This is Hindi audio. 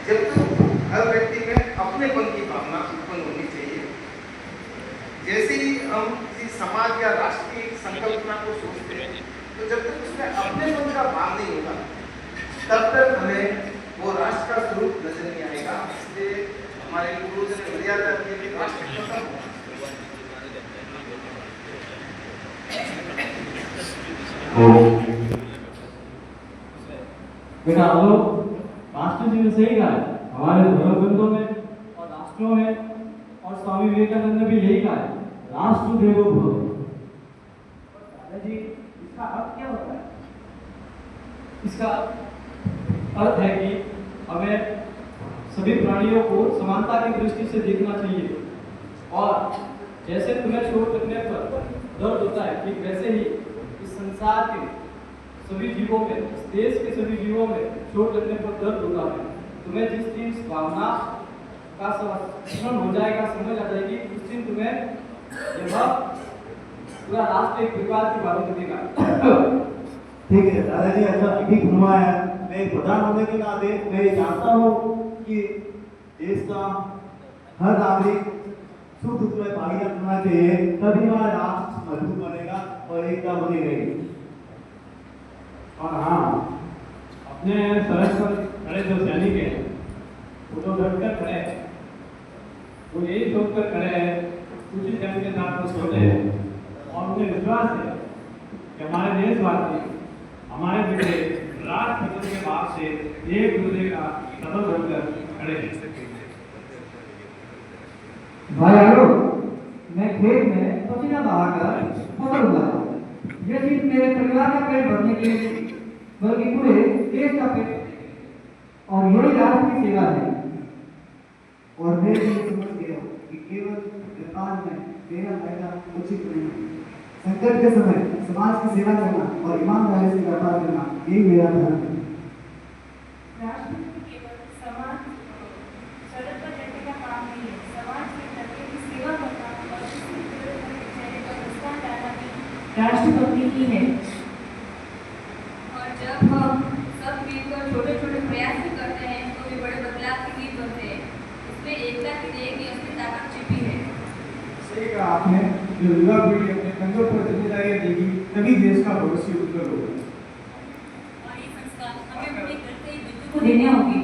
जब तक हर व्यक्ति में अपनेपन की भावना उत्पन्न होनी चाहिए। जैसे ही हम किसी समाज या राष्ट्र की संकल्पना को सोचते हैं, तो जब तक उसमें अपनेपन का भाव नहीं होगा, तब तक हमें वो राष्ट्र का स्वरूप नजर नहीं आएगा। इसलिए हमारे पूर्वजों ने मर्यादा दी कि राष्ट्र का बेटा हम लोग राष्ट्र जी ने सही कहा है, हमारे धर्म ग्रंथों में और राष्ट्रों में, और स्वामी विवेकानंद ने भी यही कहा है, राष्ट्र देवो भव। दादाजी इसका अर्थ क्या होता है? इसका अर्थ है कि हमें सभी प्राणियों को समानता की दृष्टि से देखना चाहिए, और जैसे तुम्हें शोध करने पर दर्द होता है, ठीक वैसे ही इस संसार के सभी जीवों में, इस देश के सभी जीवों में शोध करने पर दर्द होता है। तुम्हें जिस दिन इस भावना का समझ हो जाएगा, समझ आ जाएगी, उस दिन तुम्हें यह पूरा राष्ट्र एक परिवार की भावना देगा। ठीक है दादाजी, अच्छा ठीक हुआ है। मैं एक प्रधान होने के नाते मैं जानता हूँ कि देश का हर नागरिक सुख दुख में भागीदार करना चाहिए, तभी हमारा राष्ट्र मजबूत बनेगा और एकता बनी रहेगी। और हाँ, अपने सड़क पर खड़े जो सैनिक हैं, वो तो डटकर खड़े हैं, वो यही सोचकर खड़े हैं उसी टाइम के साथ वो सोते हैं, और उन्हें विश्वास है कि हमारे देशवासी, हमारे बेटे राष्ट्र हितों के भाव से एक दूसरे का सफल बनकर खड़े हैं। भाई आलो, मैं खेत में पसीना बहाकर फसल उगा रहा हूँ। ये सिर्फ मेरे परिवार का पेट भरने के लिए, बल्कि पूरे देश का पेट, और यही राष्ट्र की सेवा है। और मैं भी समझ गया हूँ कि केवल व्यापार में मेरा फायदा उचित नहीं है। संकट के समय समाज की सेवा करना और ईमानदारी से व्यापार करना, यही मेरा धर्म है। राष्ट्र केवल समाज सड़क पर रहने का काम नहीं है, समाज के प्रति की सेवा करना और किसी जरूरतमंद चेहरे पर मुस्कान डालना भी राष्ट्रभक्ति ही है। और जब हम सब मिलकर छोटे छोटे प्रयास भी करते हैं, तो भी बड़े बदलाव की नींव बनते हैं। इसमें एकता की देगी असली ताकत छिपी है। सही कहा आपने, जो युवा पीढ़ी अपने कंधों पर जिम्मेदारियां देगी, तभी देश का भविष्य उज्जवल होगा। और ये संस्कार हमें बड़े करते ही को देने होंगे।